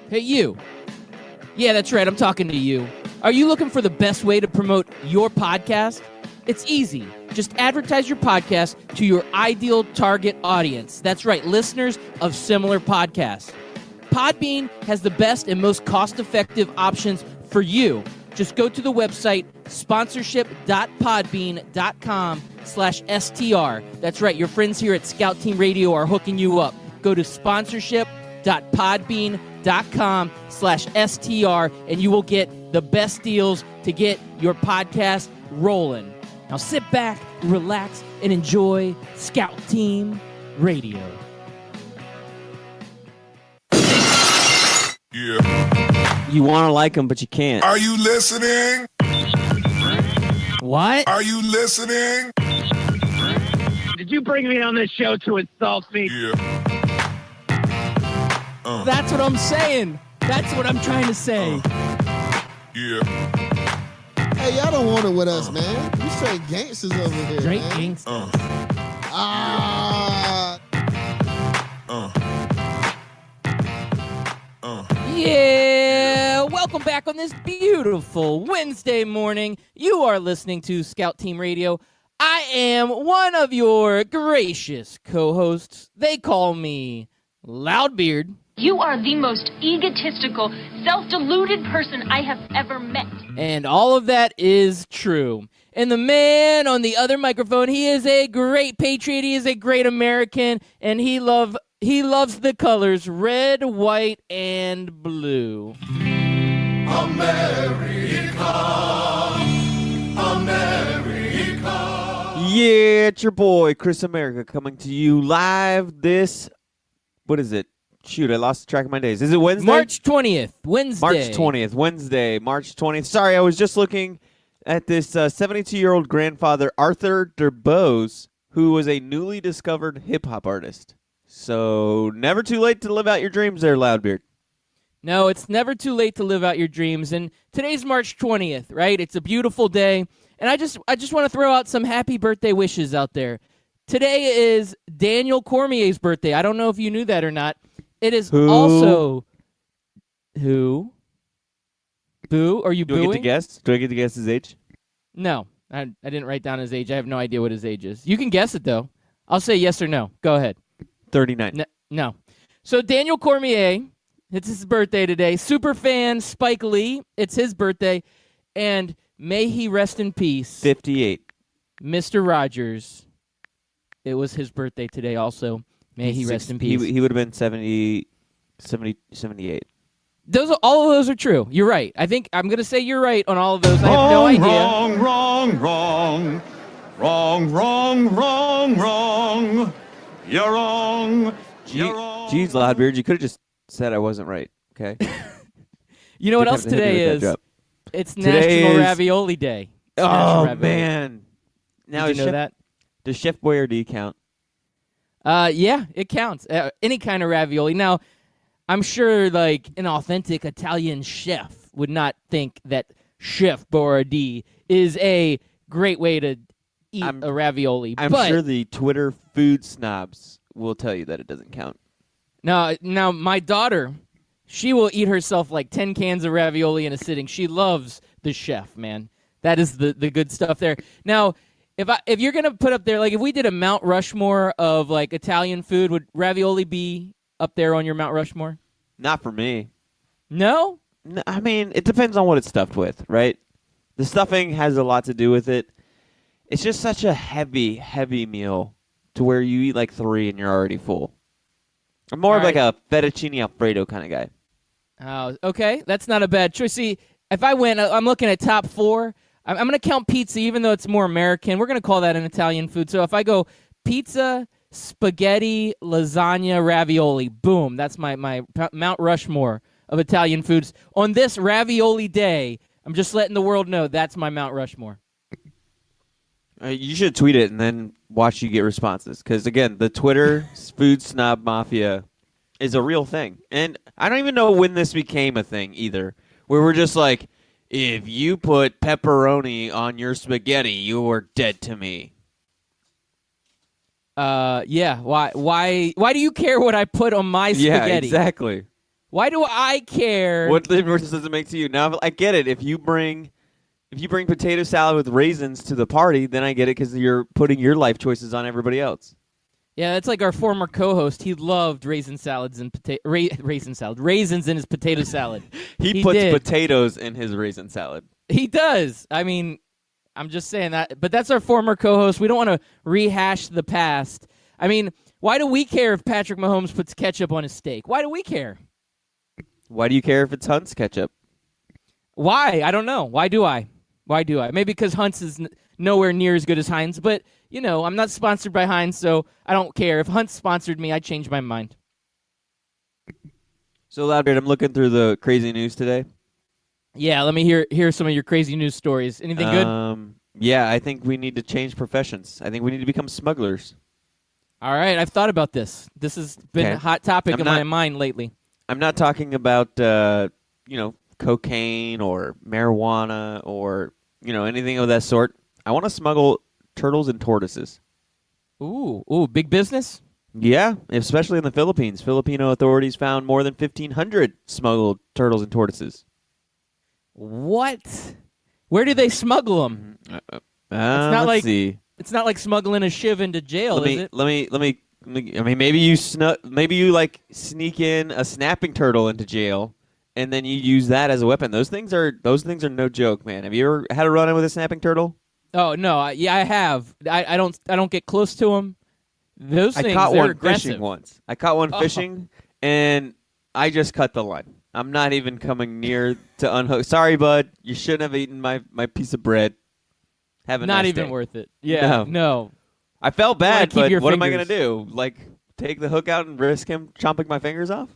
Hey, you. Yeah, that's right. I'm talking to you. Are you looking for the best way to promote your podcast? It's easy. Just advertise your podcast to your ideal target audience. That's right, listeners of similar podcasts. Podbean has the best and most cost-effective options for you. Just go to the website sponsorship.podbean.com/STR. That's right, your friends here at Scout Team Radio are hooking you up. Go to sponsorship.podbean.com/STR and you will get the best deals to get your podcast rolling. Now sit back, relax, and enjoy Scout Team Radio. Yeah. You want to like them, but you can't. Are you listening? What? Are you listening? Did you bring me on this show to insult me? Yeah. That's what I'm saying. That's what I'm trying to say. Yeah. Hey, y'all don't want it with us, man. We straight gangsters over here, Straight man. gangsters. Yeah, welcome back on this beautiful Wednesday morning. You are listening to Scout Team Radio. I am one of your gracious co-hosts. They call me Loudbeard. You are the most egotistical, self-deluded person I have ever met. And all of that is true. And the man on the other microphone, he is a great patriot. He is a great American, and he loves the colors red, white, and blue. Yeah, it's your boy, Chris America, coming to you live this, what is it? Shoot, I lost track of my days. Is it Wednesday? March 20th, Wednesday. March 20th, Wednesday, March 20th. Sorry, I was just looking at this 72-year-old grandfather, Arthur DeBose, who was a newly discovered hip-hop artist. So, never too late to live out your dreams there, Loudbeard. No, it's never too late to live out your dreams. And today's March 20th, right? It's a beautiful day. And I just want to throw out some happy birthday wishes out there. Today is Daniel Cormier's birthday. I don't know if you knew that or not. It is also... Who? Boo? Are you Do I booing? get to guess? Do I get to guess his age? No, I didn't write down his age. I have no idea what his age is. You can guess it, though. I'll say yes or no. Go ahead. 39. No. So Daniel Cormier, it's his birthday today. Superfan Spike Lee, it's his birthday. And may he rest in peace. 58. Mr. Rogers, it was his birthday today also. May he rest in peace. He would have been 78. All of those are true. You're right. I think I'm going to say you're right on all of those. I have no idea. Wrong. You're wrong. Jeez, Loudbeard, you could have just said I wasn't right, okay? You know what Didn't else have to hit me today with is? that drop. It's Today National is- Ravioli Day. It's National Oh, Ravioli. man. Now, Did you know that? Does Chef Boyardee count? Yeah, it counts. Any kind of ravioli. Now, I'm sure like an authentic Italian chef would not think that Chef Boyardee is a great way to eat a ravioli. I'm but sure the Twitter food snobs will tell you that it doesn't count. now my daughter, she will eat herself like 10 cans of ravioli in a sitting. She loves the chef, man. That is the good stuff there. Now, if you're gonna put up there, like if we did a Mount Rushmore of like Italian food, would ravioli be up there on your Mount Rushmore? Not for me. No? No, I mean, it depends on what it's stuffed with, right? The stuffing has a lot to do with it. It's just such a heavy meal to where you eat like 3 and you're already full. I'm more of like a fettuccine Alfredo kind of guy. Oh, okay. That's not a bad choice. See, if I went, I'm looking at top 4. I'm going to count pizza, even though it's more American. We're going to call that an Italian food. So if I go pizza, spaghetti, lasagna, ravioli, boom, that's my Mount Rushmore of Italian foods. On this ravioli day, I'm just letting the world know that's my Mount Rushmore. You should tweet it and then watch you get responses. Because, again, the Twitter food snob mafia is a real thing. And I don't even know when this became a thing either, where we're just like, if you put pepperoni on your spaghetti, you are dead to me. Yeah. Why do you care what I put on my spaghetti? Yeah, exactly. Why do I care? What difference does it make to you? Now I get it. If you bring potato salad with raisins to the party, then I get it because you're putting your life choices on everybody else. Yeah, that's like our former co-host. He loved raisins in his potato salad. He puts did. potatoes in his raisin salad. He does. I mean, I'm just saying that. But that's our former co-host. We don't want to rehash the past. I mean, why do we care if Patrick Mahomes puts ketchup on his steak? Why do we care? Why do you care if it's Hunt's ketchup? Why? I don't know. Why do I? Maybe because Hunt's is nowhere near as good as Heinz. But, I'm not sponsored by Heinz, so I don't care. If Hunt sponsored me, I'd change my mind. So, Loudbeard, I'm looking through the crazy news today. Yeah, let me hear some of your crazy news stories. Anything good? Yeah, I think we need to change professions. I think we need to become smugglers. All right, I've thought about this. This has been a hot topic in my mind lately. I'm not talking about, cocaine or marijuana or, anything of that sort. I want to smuggle turtles and tortoises. Ooh, big business? Yeah, especially in the Philippines. Filipino authorities found more than 1,500 smuggled turtles and tortoises. What? Where do they smuggle them? Let's see. It's not like smuggling a shiv into jail, is it? Let me. I mean, maybe you sneak in a snapping turtle into jail, and then you use that as a weapon. Those things are no joke, man. Have you ever had a run-in with a snapping turtle? Oh no, I have. I don't get close to them. Those things. I caught one aggressive. fishing once. Fishing, and I just cut the line. I'm not even coming near to unhook. Sorry, bud. You shouldn't have eaten my piece of bread. Have a not nice even day. worth it. Yeah, no. I felt bad, but what am I fingers. going to do? Like, take the hook out and risk him chomping my fingers off?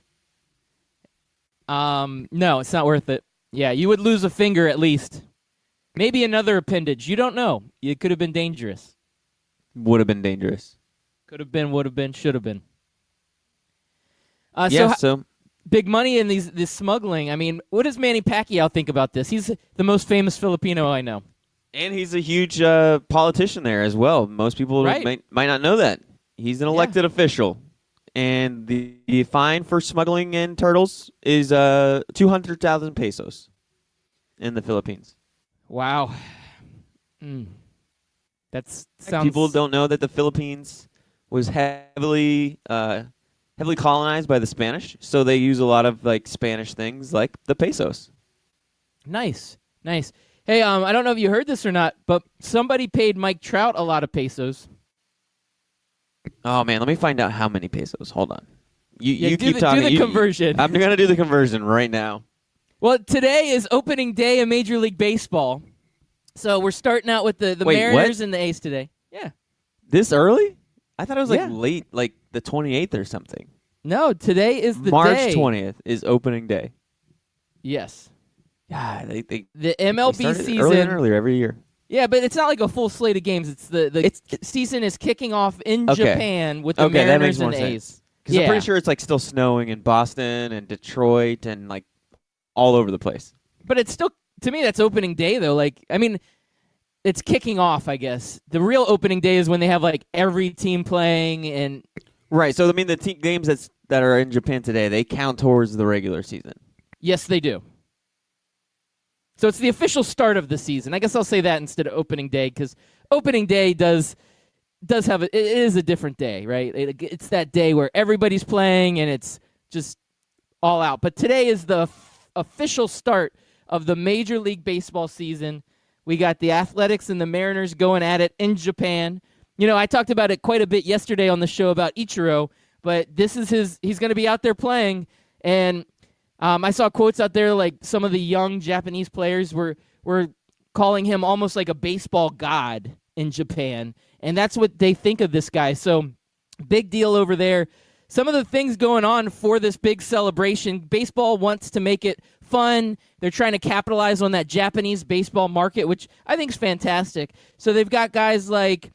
No, it's not worth it. Yeah, you would lose a finger at least. Maybe another appendage. You don't know. It could have been dangerous. Would have been dangerous. Could have been, would have been, should have been. So big money in this smuggling. I mean, what does Manny Pacquiao think about this? He's the most famous Filipino I know. And he's a huge politician there as well. Most people might not know that. He's an elected official. And the fine for smuggling in turtles is 200,000 pesos in the Philippines. Wow. That sounds... People don't know that the Philippines was heavily colonized by the Spanish, so they use a lot of Spanish things like the pesos. Nice. Hey, I don't know if you heard this or not, but somebody paid Mike Trout a lot of pesos. Oh man, let me find out how many pesos. Hold on. You keep talking. Do the conversion. I'm gonna do the conversion right now. Well, today is opening day of Major League Baseball, so we're starting out with the Mariners and the A's today. Yeah. This early? I thought it was late, like the 28th or something. No, today is the March day. 20th is opening day. Yes. Yeah, the MLB season earlier and earlier every year. Yeah, but it's not like a full slate of games. It's the season is kicking off in Japan with the Mariners and A's. Because I'm pretty sure it's still snowing in Boston and Detroit and all over the place. But it's still, to me, that's opening day though. It's kicking off, I guess. The real opening day is when they have every team playing and. Right. So the games that are in Japan today, they count towards the regular season. Yes, they do. So it's the official start of the season. I guess I'll say that instead of opening day, because opening day does have it is a different day, right? It's that day where everybody's playing and it's just all out. But today is the official start of the Major League Baseball season. We got the Athletics and the Mariners going at it in Japan. I talked about it quite a bit yesterday on the show about Ichiro, but this is he's going to be out there playing, and I saw quotes out there some of the young Japanese players were calling him almost like a baseball god in Japan, and that's what they think of this guy. So big deal over there. Some of the things going on for this big celebration, baseball wants to make it fun. They're trying to capitalize on that Japanese baseball market, which I think is fantastic. So they've got guys like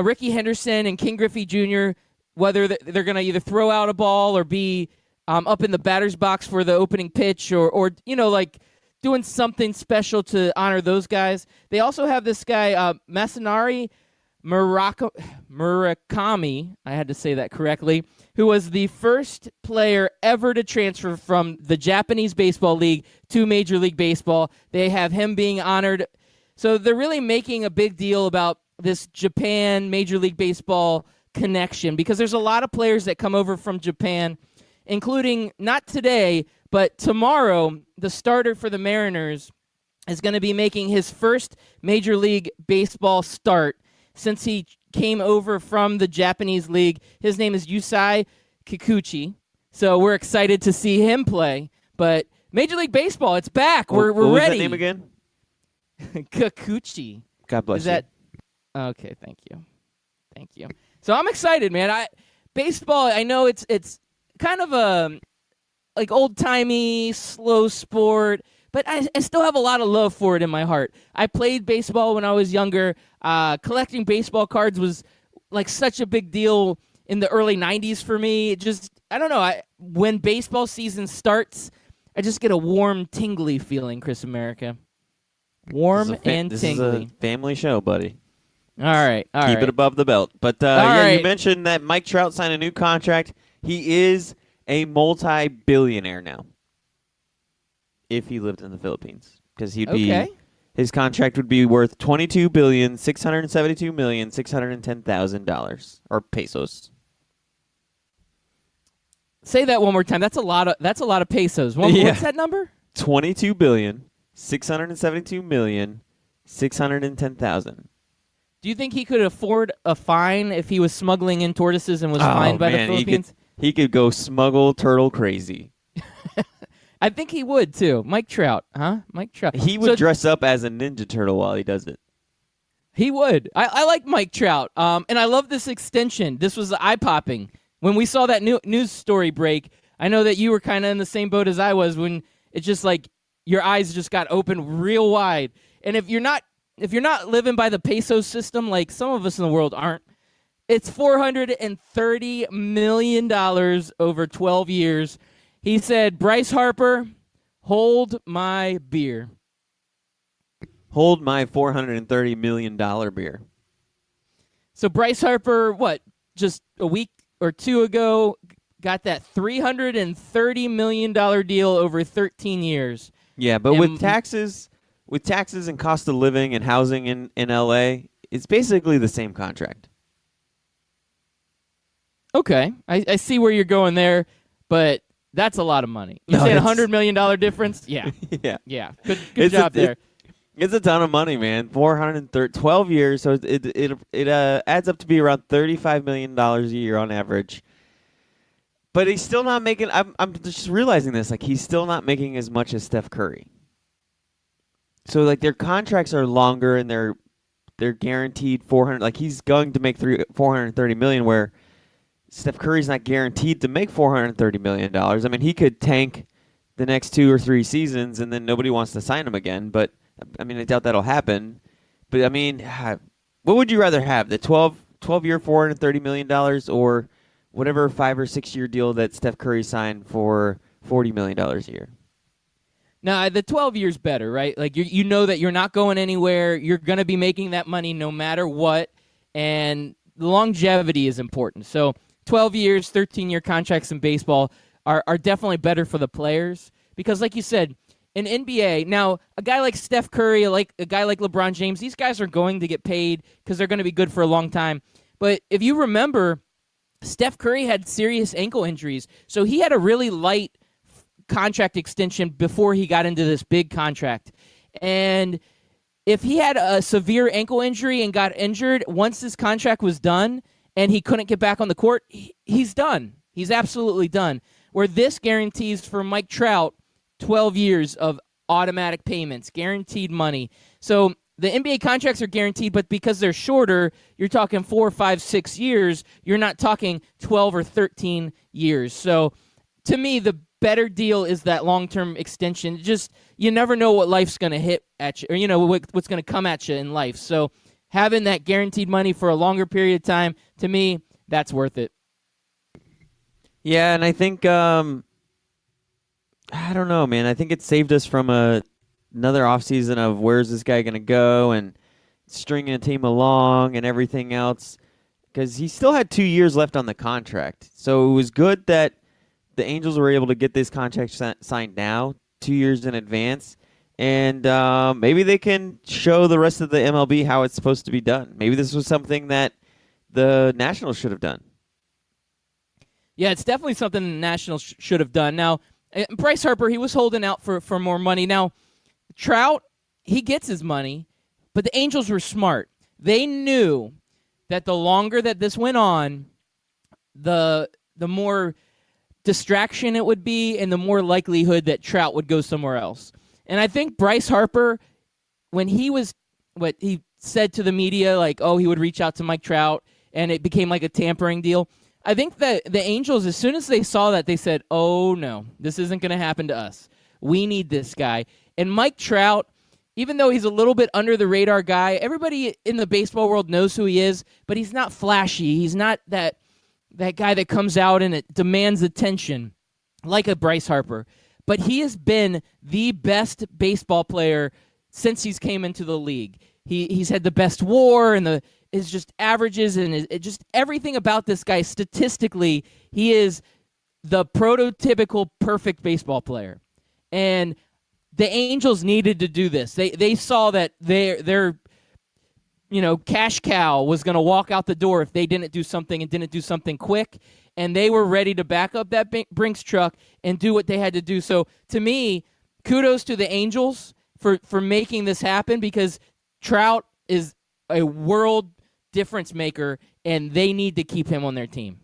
Ricky Henderson and King Griffey Jr., whether they're going to either throw out a ball or be up in the batter's box for the opening pitch or doing something special to honor those guys. They also have this guy, Masanari Murakami, I had to say that correctly, who was the first player ever to transfer from the Japanese Baseball League to Major League Baseball. They have him being honored. So they're really making a big deal about this Japan Major League Baseball connection because there's a lot of players that come over from Japan, including not today, but tomorrow, the starter for the Mariners is going to be making his first Major League Baseball start since he came over from the Japanese league. His name is Yusei Kikuchi. So we're excited to see him play. But Major League Baseball, it's back. We're what was ready. that name again? Kikuchi. God bless Is that okay? Thank you. So I'm excited, man. Baseball. I know it's kind of a like old timey, slow sport, but I still have a lot of love for it in my heart. I played baseball when I was younger. Collecting baseball cards was like such a big deal in the early 90s for me. I don't know. When baseball season starts, I just get a warm, tingly feeling, Chris America. Warm and this tingly. is a family show, buddy. All right. Keep it above the belt. But you mentioned that Mike Trout signed a new contract. He is a multi-billionaire now. If he lived in the Philippines, because his contract would be worth $22,672,610,000 or pesos. Say that one more time. That's a lot of pesos. What's that number? $22,672,610,000. Do you think he could afford a fine if he was smuggling in tortoises and was fined by the Philippines? He could go smuggle turtle crazy. I think he would too. Mike Trout, huh? Mike Trout. He would dress up as a Ninja Turtle while he does it. He would. I like Mike Trout. And I love this extension. This was eye-popping. When we saw that news story break, I know that you were kind of in the same boat as I was when it's just like your eyes just got opened real wide. And if you're not living by the peso system like some of us in the world aren't, it's $430 million over 12 years. He said, Bryce Harper, hold my beer. Hold my $430 million beer. So Bryce Harper, just a week or two ago, got that $330 million deal over 13 years. Yeah, but with taxes and cost of living and housing in L.A., it's basically the same contract. Okay, I see where you're going there, but that's a lot of money. You said $100 million difference? Yeah. Yeah. Good job there. It's a ton of money, man. 12 years, so it adds up to be around $35 million a year on average. But he's still not making. I'm just realizing this. Like he's still not making as much as Steph Curry. So like their contracts are longer and they're guaranteed 400. Like he's going to make $430 million, where Steph Curry's not guaranteed to make $430 million. I mean, he could tank the next 2 or 3 seasons and then nobody wants to sign him again. But, I mean, I doubt that'll happen. But, I mean, what would you rather have, the 12-year $430 million or whatever 5 or 6 year deal that Steph Curry signed for $40 million a year? Now, the 12 years better, right? Like, you know that you're not going anywhere. You're going to be making that money no matter what. And the longevity is important. So 12 years, 13-year contracts in baseball are definitely better for the players because, like you said, in NBA, now a guy like Steph Curry, like a guy like LeBron James, these guys are going to get paid because they're going to be good for a long time. But if you remember, Steph Curry had serious ankle injuries, so he had a really light contract extension before he got into this big contract. And if he had a severe ankle injury and got injured, once his contract was done and he couldn't get back on the court, he's done. He's absolutely done. Where this guarantees for Mike Trout 12 years of automatic payments, guaranteed money. So the NBA contracts are guaranteed, but because they're shorter, you're talking 4, 5, 6 years. You're not talking 12 or 13 years. So to me, the better deal is that long-term extension. Just you never know what life's going to hit at you, or what's going to come at you in life. So having that guaranteed money for a longer period of time, to me, that's worth it. Yeah, and I think I don't know, man. I think it saved us from another offseason of where's this guy going to go, and stringing a team along and everything else, because he still had 2 years left on the contract. So it was good that the Angels were able to get this contract signed now, 2 years in advance. And maybe they can show the rest of the MLB how it's supposed to be done. Maybe this was something that the Nationals should have done. Yeah, it's definitely something the Nationals should have done. Now, Bryce Harper, he was holding out for more money. Now, Trout, he gets his money, but the Angels were smart. They knew that the longer that this went on, the more distraction it would be and the more likelihood that Trout would go somewhere else. And I think Bryce Harper, when he was, what he said to the media, like, oh, he would reach out to Mike Trout, and it became like a tampering deal. I think that the Angels, as soon as they saw that, they said, oh, no, this isn't going to happen to us. We need this guy. And Mike Trout, even though he's a little bit under the radar guy, everybody in the baseball world knows who he is, but he's not flashy. He's not that guy that comes out and it demands attention like a Bryce Harper. But he has been the best baseball player since he's came into the league. He's had the best WAR and his just averages and just everything about this guy statistically. He is the prototypical perfect baseball player, and the Angels needed to do this. They saw that their cash cow was going to walk out the door if they didn't do something and didn't do something quick. And they were ready to back up that Brinks truck and do what they had to do. So, to me, kudos to the Angels for making this happen, because Trout is a world difference maker, and they need to keep him on their team.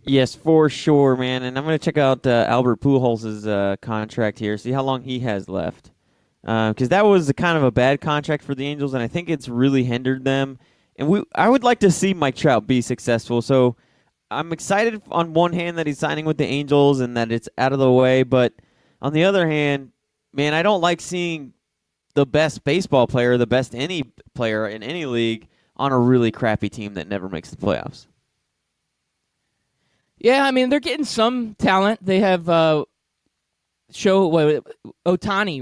Yes, for sure, man. And I'm going to check out Albert Pujols' contract here, see how long he has left. Because that was kind of a bad contract for the Angels, and I think it's really hindered them. And I would like to see Mike Trout be successful. So I'm excited on one hand that he's signing with the Angels and that it's out of the way. But on the other hand, man, I don't like seeing the best baseball player, the best any player in any league on a really crappy team that never makes the playoffs. Yeah, I mean, they're getting some talent. They have Ohtani,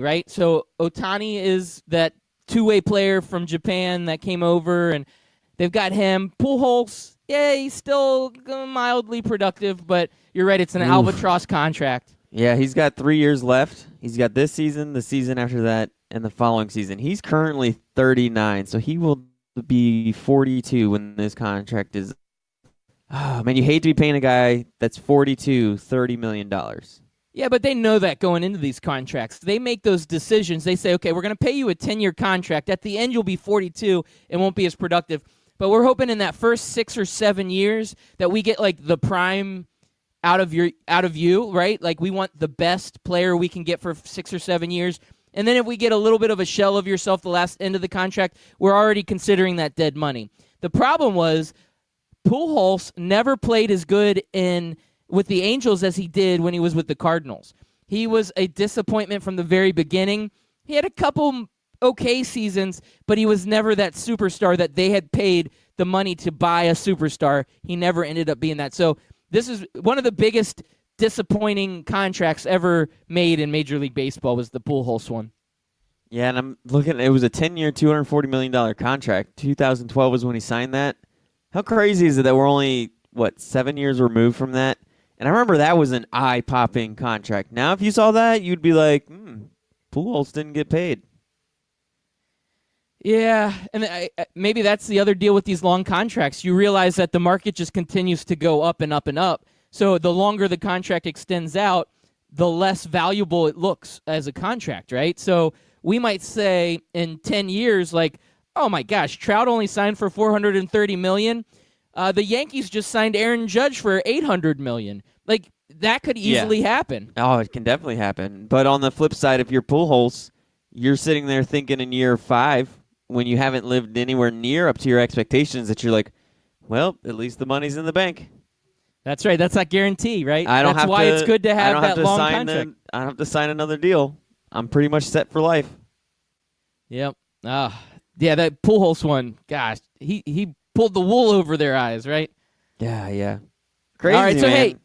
right? So Ohtani is that two-way player from Japan that came over, and they've got him. Pujols, yeah, he's still mildly productive, but you're right, it's an albatross contract. Yeah, he's got 3 years left. He's got this season, the season after that, and the following season. He's currently 39, so he will be 42 when this contract is. Oh, man, you hate to be paying a guy that's 42 $30 million. Yeah, but they know that going into these contracts. They make those decisions. They say, okay, we're going to pay you a 10-year contract. At the end, you'll be 42 and won't be as productive. But we're hoping in that first 6 or 7 years that we get like the prime out of you, right? Like we want the best player we can get for 6 or 7 years. And then if we get a little bit of a shell of yourself the last end of the contract, we're already considering that dead money. The problem was Pujols never played as good with the Angels as he did when he was with the Cardinals. He was a disappointment from the very beginning. He had a couple okay seasons, but he was never that superstar that they had paid the money to buy a superstar. He never ended up being that. So this is one of the biggest disappointing contracts ever made in Major League Baseball was the Pujols one. Yeah, and I'm looking, it was a 10-year, $240 million contract. 2012 was when he signed that. How crazy is it that we're only, 7 years removed from that? And I remember that was an eye-popping contract. Now, if you saw that, you'd be like, Pujols didn't get paid. Yeah, and maybe that's the other deal with these long contracts. You realize that the market just continues to go up and up and up. So the longer the contract extends out, the less valuable it looks as a contract, right? So we might say in 10 years, like, oh my gosh, Trout only signed for $430 million. The Yankees just signed Aaron Judge for $800 million. Like, that could easily happen. Oh, it can definitely happen. But on the flip side, if you're Pujols, you're sitting there thinking in year 5, when you haven't lived anywhere near up to your expectations, that you're like, well, at least the money's in the bank. That's right. That's not guarantee, right? That's why it's good to have that long contract. I don't have to sign another deal. I'm pretty much set for life. Yep. Yeah, that Pujols one, gosh, he pulled the wool over their eyes, right? Yeah. Crazy, all right, so man. hey,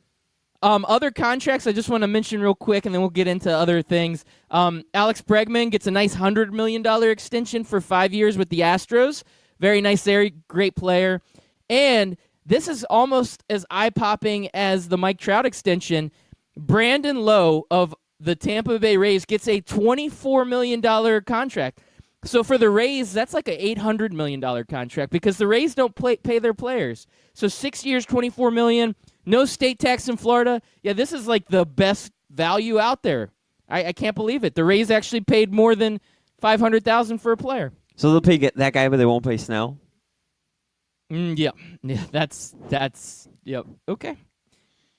Other contracts I just want to mention real quick, and then we'll get into other things. Alex Bregman gets a nice $100 million extension for 5 years with the Astros. Very nice there, great player. And this is almost as eye-popping as the Mike Trout extension. Brandon Lowe of the Tampa Bay Rays gets a $24 million contract. So for the Rays, that's like an $800 million contract because the Rays don't pay their players. So 6 years, $24 million, no state tax in Florida. Yeah, this is like the best value out there. I can't believe it. The Rays actually paid more than $500,000 for a player. So they'll pay that guy, but they won't pay Snell? Yeah, that's yep. Okay.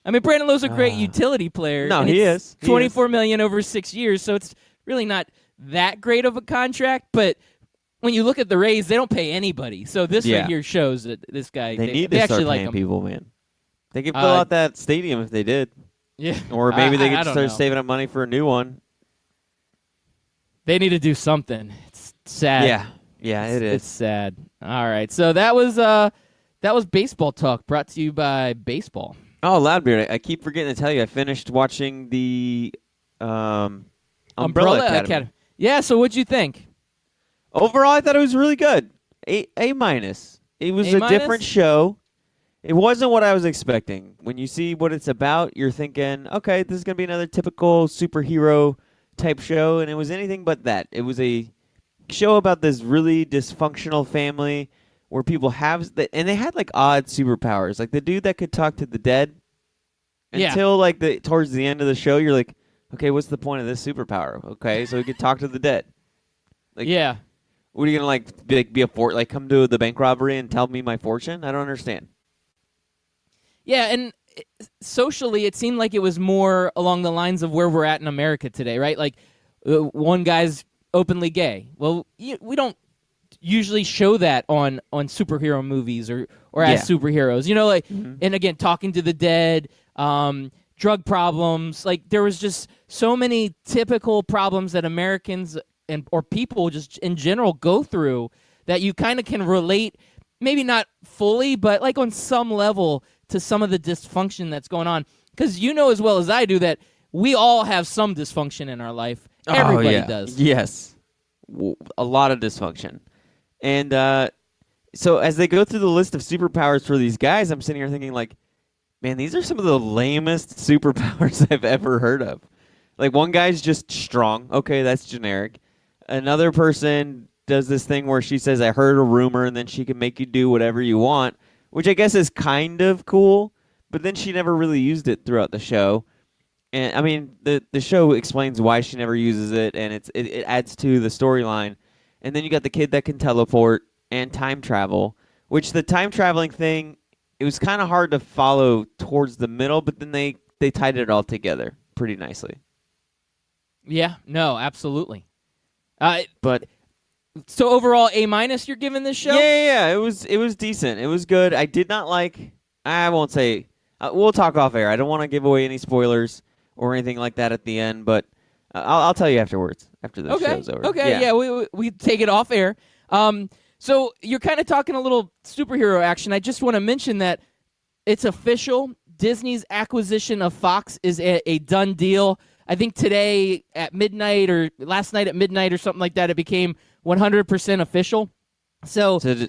I mean, Brandon Lowe's a great utility player. No, and he it's is. $24 million over 6 years, so it's really not that great of a contract. But when you look at the Rays, they don't pay anybody. So this right here shows that this guy they need to actually start like paying him. people, man. They could fill out that stadium if they did. Yeah, or maybe they could I don't start know. saving up money for a new one. They need to do something. It's sad. Yeah, it is. It's sad. All right, so that was baseball talk brought to you by baseball. Oh, Loudbeard, I keep forgetting to tell you, I finished watching the Umbrella Academy. Yeah, so what'd you think? Overall, I thought it was really good. A minus. It was A a minus? different show. It wasn't what I was expecting. When you see what it's about, you're thinking, okay, this is going to be another typical superhero type show, and it was anything but that. It was a show about this really dysfunctional family where people have, and they had like odd superpowers. Like the dude that could talk to the dead. Yeah. Until like towards the end of the show, you're like, okay, what's the point of this superpower? Okay, so he could talk to the dead. Like, Yeah. what are you gonna be a come to the bank robbery and tell me my fortune? I don't understand. Yeah, and socially, it seemed like it was more along the lines of where we're at in America today, right? Like, one guy's openly gay. Well, we don't usually show that on superhero movies or as superheroes. You know, like, and again, talking to the dead, drug problems. Like, there was just so many typical problems that Americans or people just in general go through that you kind of can relate, maybe not fully, but like on some level to some of the dysfunction that's going on. Because you know as well as I do that we all have some dysfunction in our life. Everybody does. Yes. A lot of dysfunction. And so as they go through the list of superpowers for these guys, I'm sitting here thinking like, man, these are some of the lamest superpowers I've ever heard of. Like one guy's just strong. Okay, that's generic. Another person does this thing where she says, I heard a rumor, and then she can make you do whatever you want, which I guess is kind of cool, but then she never really used it throughout the show. And I mean, the show explains why she never uses it, and it adds to the storyline. And then you got the kid that can teleport and time travel, which the time traveling thing, it was kind of hard to follow towards the middle, but then they tied it all together pretty nicely. Yeah, no, absolutely. But so overall, A minus you're giving this show? Yeah. It was decent. It was good. I did not like. I won't say. We'll talk off air. I don't want to give away any spoilers or anything like that at the end, but I'll tell you afterwards after the show's over. Okay, yeah, we take it off air. So you're kind of talking a little superhero action. I just want to mention that it's official. Disney's acquisition of Fox is a done deal. I think today at midnight or last night at midnight or something like that, it became 100% official. So go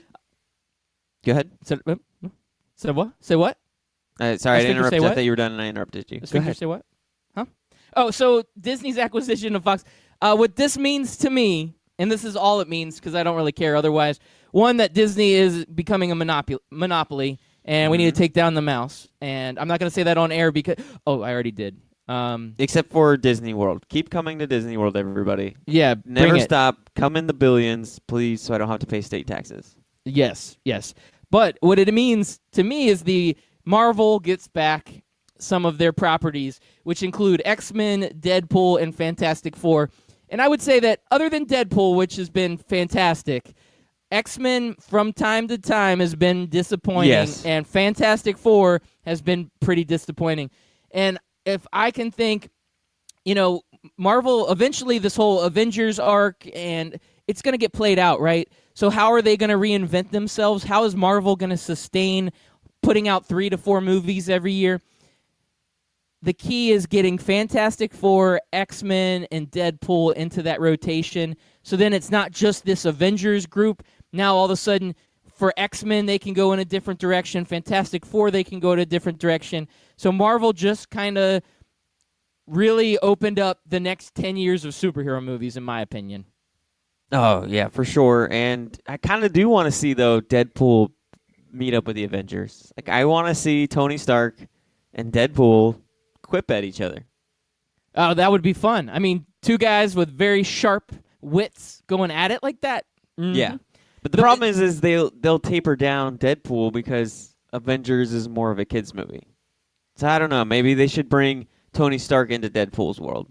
ahead. So what? Say what? Sorry, I interrupted. Say I what? thought you were done and I interrupted you. Go ahead. Say what? Huh? Oh, so Disney's acquisition of Fox. What this means to me, and this is all it means because I don't really care otherwise, one, that Disney is becoming a monopoly, and we need to take down the mouse. And I'm not going to say that on air because, I already did. Except for Disney World. Keep coming to Disney World, everybody. Yeah, Never stop. Come in the billions, please, so I don't have to pay state taxes. Yes. But what it means to me is the Marvel gets back some of their properties, which include X-Men, Deadpool, and Fantastic Four. And I would say that other than Deadpool, which has been fantastic, X-Men from time to time has been disappointing, and Fantastic Four has been pretty disappointing. And if I can think, Marvel, eventually this whole Avengers arc, and it's going to get played out, right? So how are they going to reinvent themselves? How is Marvel going to sustain putting out 3 to 4 movies every year? the key is getting Fantastic Four, X-Men, and Deadpool into that rotation. So then it's not just this Avengers group. Now all of a sudden, for X-Men, they can go in a different direction. Fantastic Four, they can go in a different direction. So Marvel just kind of really opened up the next 10 years of superhero movies, in my opinion. Oh, yeah, for sure. And I kind of do want to see, though, Deadpool meet up with the Avengers. Like, I want to see Tony Stark and Deadpool quip at each other. Oh, that would be fun. I mean, two guys with very sharp wits going at it like that. Mm-hmm. Yeah. But the problem is they'll taper down Deadpool because Avengers is more of a kids movie. So I don't know. Maybe they should bring Tony Stark into Deadpool's world.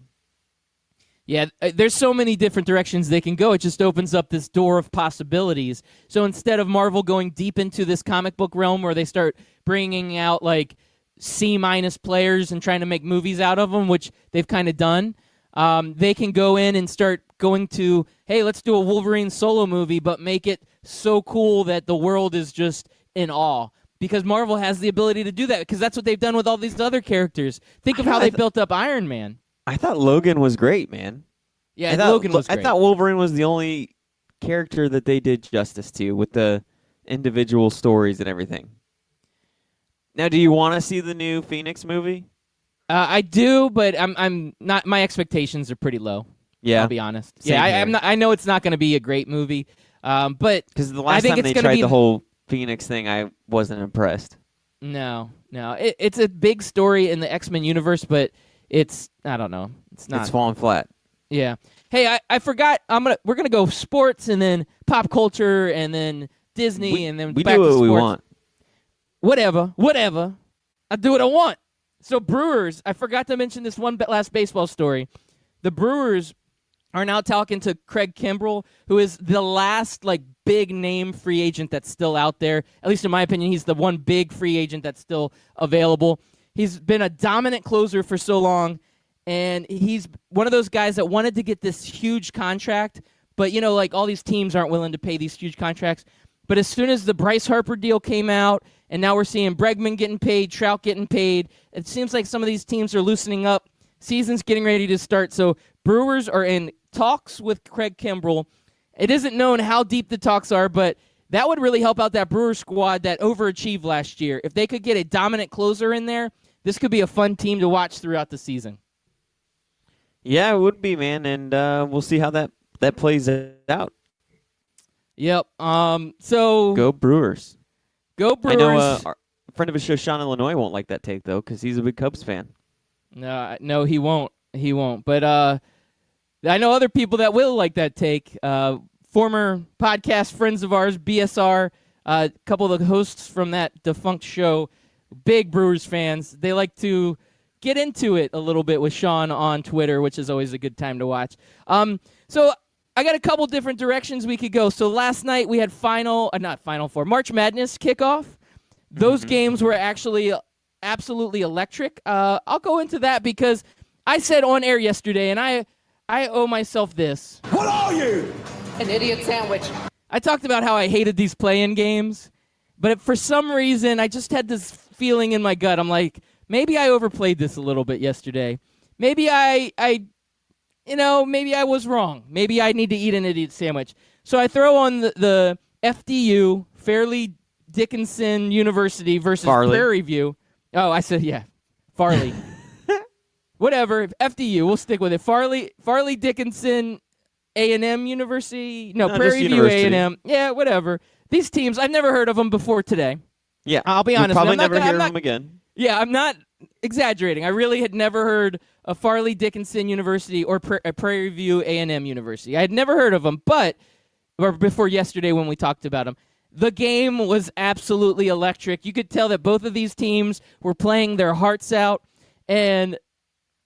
Yeah, there's so many different directions they can go. It just opens up this door of possibilities. So instead of Marvel going deep into this comic book realm where they start bringing out like C- players and trying to make movies out of them, which they've kind of done, they can go in and start going to, hey, let's do a Wolverine solo movie, but make it so cool that the world is just in awe. Because Marvel has the ability to do that, because that's what they've done with all these other characters. Think of how they built up Iron Man. I thought Logan was great, man. Yeah, Logan was great. I thought Wolverine was the only character that they did justice to with the individual stories and everything. Now, do you want to see the new Phoenix movie? I do, but I'm not. My expectations are pretty low. Yeah, I'll be honest. Same here. I'm not. I know it's not going to be a great movie, but because the last time they tried the whole Phoenix thing, I wasn't impressed. No. It's a big story in the X-Men universe, but it's, I don't know. It's not. It's falling flat. Yeah. Hey, I forgot. We're gonna go sports and then pop culture and then Disney and then we back do to what sports. we want. Whatever. I do what I want. So Brewers, I forgot to mention this one last baseball story. The Brewers are now talking to Craig Kimbrell, who is the last like big name free agent that's still out there. At least in my opinion, he's the one big free agent that's still available. He's been a dominant closer for so long, and he's one of those guys that wanted to get this huge contract, but like all these teams aren't willing to pay these huge contracts. But as soon as the Bryce Harper deal came out, and now we're seeing Bregman getting paid, Trout getting paid, it seems like some of these teams are loosening up. Season's getting ready to start, so Brewers are in talks with Craig Kimbrell. It isn't known how deep the talks are, but that would really help out that Brewers squad that overachieved last year. If they could get a dominant closer in there, this could be a fun team to watch throughout the season. Yeah, it would be, man, and we'll see how that plays out. Yep. So go Brewers. Go Brewers. I know our friend of a show, Sean Illinois, won't like that take though, because he's a big Cubs fan. No, he won't. He won't. But I know other people that will like that take. Former podcast friends of ours, BSR, a couple of the hosts from that defunct show, big Brewers fans. They like to get into it a little bit with Sean on Twitter, which is always a good time to watch. So I got a couple different directions we could go. So last night we had March Madness kickoff. Those games were actually absolutely electric. I'll go into that because I said on air yesterday, and I owe myself this. What are you? An idiot sandwich. I talked about how I hated these play-in games, but for some reason I just had this feeling in my gut. I'm like, maybe I overplayed this a little bit yesterday. Maybe maybe I was wrong. Maybe I need to eat an idiot sandwich. So I throw on the FDU, Fairleigh Dickinson University versus Farley. Prairie View. Oh, I said, yeah, Farley. Whatever, FDU, we'll stick with it. Farley Dickinson A&M University. No, Prairie View A&M. Yeah, whatever. These teams, I've never heard of them before today. Yeah, I'll be honest. You'll probably never hear of them again. Yeah, I'm not exaggerating. I really had never heard of Farley Dickinson University or Prairie View A&M University. I had never heard of them, or before yesterday when we talked about them. The game was absolutely electric. You could tell that both of these teams were playing their hearts out. And,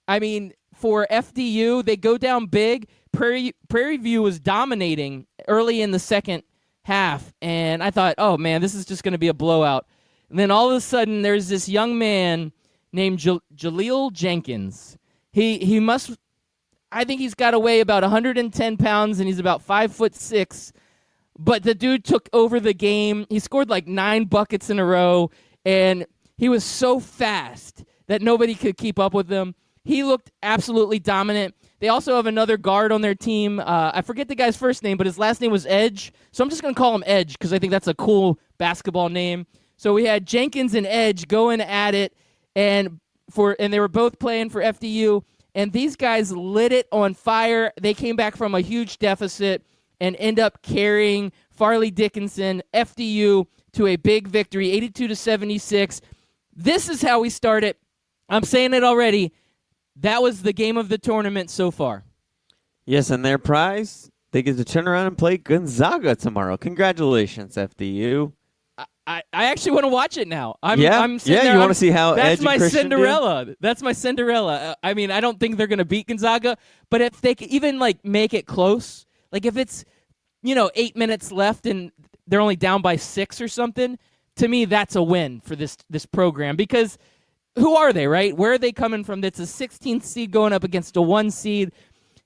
I mean, for FDU, they go down big. Prairie View was dominating early in the second half. And I thought, oh, man, this is just going to be a blowout. And then all of a sudden, there's this young man named Jaleel Jenkins. He must, I think he's got to weigh about 110 pounds, and he's about 5'6". But the dude took over the game. He scored like 9 buckets in a row, and he was so fast that nobody could keep up with them. He looked absolutely dominant. They also have another guard on their team. I forget the guy's first name, but his last name was Edge. So I'm just going to call him Edge because I think that's a cool basketball name. So we had Jenkins and Edge going at it, and they were both playing for FDU. And these guys lit it on fire. They came back from a huge deficit and end up carrying Farley Dickinson, FDU, to a big victory, 82-76. This is how we start it. I'm saying it already. That was the game of the tournament so far. Yes, and their prize, they get to turn around and play Gonzaga tomorrow. Congratulations, FDU. I actually want to watch it now. I'm you want to see how that's Edge my and Christian Cinderella. do? That's my Cinderella. I mean, I don't think they're going to beat Gonzaga, but if they could even make it close, like if it's 8 minutes left and they're only down by 6 or something, to me that's a win for this program because who are they, right? Where are they coming from? That's a 16th seed going up against a 1 seed.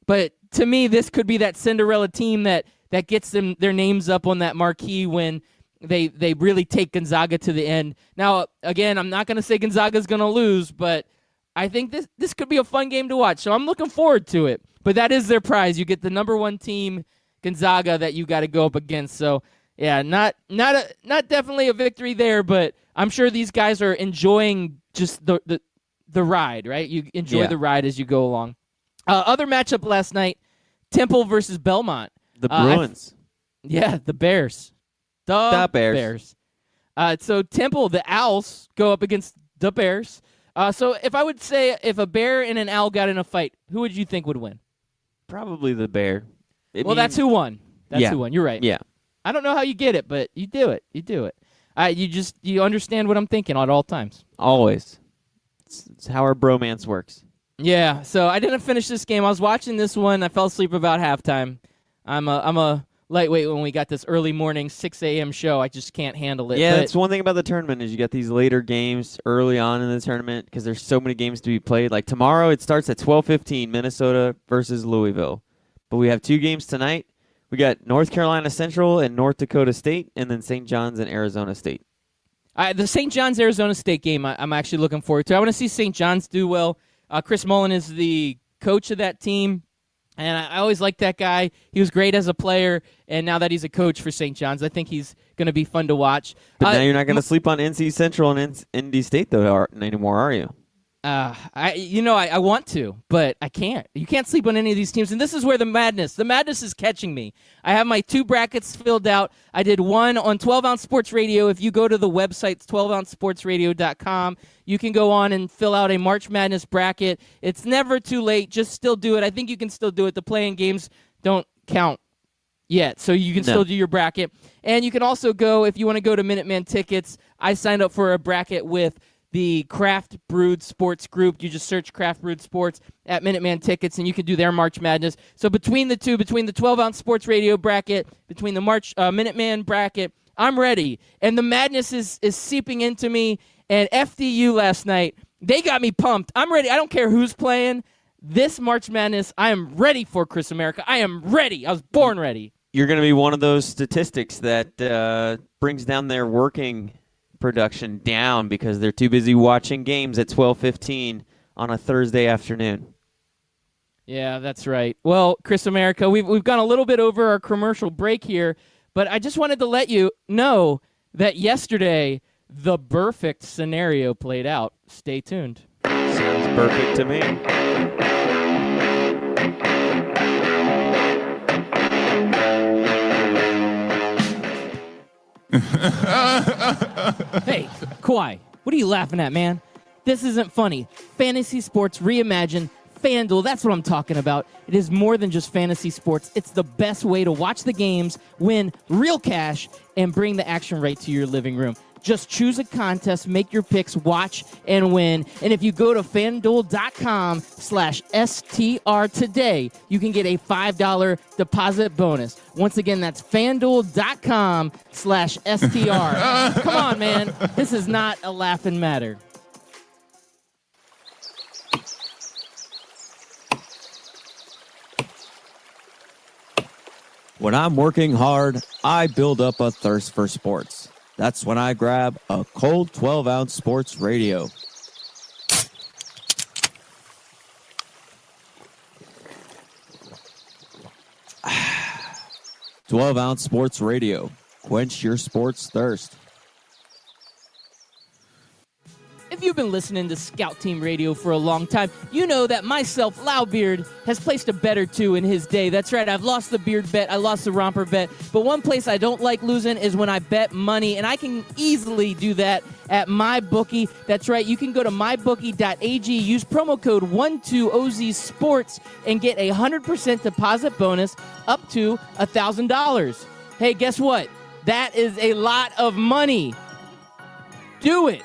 But to me, this could be that Cinderella team that gets them their names up on that marquee when they really take Gonzaga to the end. Now, again, I'm not going to say Gonzaga's going to lose, but I think this could be a fun game to watch. So I'm looking forward to it. But that is their prize. You get the number 1 team, Gonzaga, that you got to go up against. So yeah, not definitely a victory there, but I'm sure these guys are enjoying just the ride, right? You enjoy the ride as you go along. Other matchup last night, Temple versus Belmont. The Bruins. The Bears. The Bears. So Temple, the Owls, go up against the Bears. So if I would say if a bear and an owl got in a fight, who would you think would win? Probably the Bear. That's who won. Who won. You're right. Yeah. I don't know how you get it, but you do it. You do it. You understand what I'm thinking at all times. Always. It's how our bromance works. Yeah. So I didn't finish this game. I was watching this one. I fell asleep about halftime. I'm a lightweight when we got this early morning 6 a.m. show. I just can't handle it. Yeah, that's one thing about the tournament is you got these later games early on in the tournament because there's so many games to be played. Like tomorrow, it starts at 12:15, Minnesota versus Louisville. But we have 2 games tonight. We got North Carolina Central and North Dakota State, and then St. John's and Arizona State. The St. John's Arizona State game, I'm actually looking forward to. I want to see St. John's do well. Chris Mullen is the coach of that team, and I always liked that guy. He was great as a player, and now that he's a coach for St. John's, I think he's going to be fun to watch. But now you're not going to sleep on NC Central and ND State though anymore, are you? I want to, but I can't. You can't sleep on any of these teams, and this is where the madness is catching me. I have my 2 brackets filled out. I did one on 12-Ounce Sports Radio. If you go to the website, 12ouncesportsradio.com, you can go on and fill out a March Madness bracket. It's never too late. Just still do it. I think you can still do it. The play-in games don't count yet, so you can still do your bracket. And you can also go, if you want to go to Minuteman Tickets, I signed up for a bracket with the Craft Brewed Sports Group. You just search Craft Brewed Sports at Minuteman Tickets, and you can do their March Madness. So between the 12-Ounce Sports Radio bracket, between the Minuteman bracket, I'm ready. And the madness is seeping into me. And FDU last night, they got me pumped. I'm ready. I don't care who's playing. This March Madness, I am ready for, Chris America. I am ready. I was born ready. You're going to be one of those statistics that brings down their working production down because they're too busy watching games at 12:15 on a Thursday afternoon. Yeah, that's right. Well, Chris America, we've gone a little bit over our commercial break here, but I just wanted to let you know that yesterday the Burfict Scenario played out. Stay tuned. Sounds perfect to me. Hey, Kawhi, what are you laughing at, man? This isn't funny. Fantasy sports reimagined. FanDuel, that's what I'm talking about. It is more than just fantasy sports. It's the best way to watch the games, win real cash, and bring the action right to your living room. Just choose a contest, make your picks, watch, and win. And if you go to FanDuel.com/STR today, you can get a $5 deposit bonus. Once again, that's FanDuel.com/STR. Come on, man. This is not a laughing matter. When I'm working hard, I build up a thirst for sports. That's when I grab a cold 12-ounce sports radio. 12-ounce sports radio. Quench your sports thirst. If you've been listening to Scout Team Radio for a long time, you know that myself, Loudbeard, has placed a bet or two in his day. That's right, I've lost the beard bet, I lost the romper bet, but one place I don't like losing is when I bet money, and I can easily do that at MyBookie. That's right, you can go to mybookie.ag, use promo code 12OZSports, and get a 100% deposit bonus up to $1,000. Hey, guess what? That is a lot of money. Do it.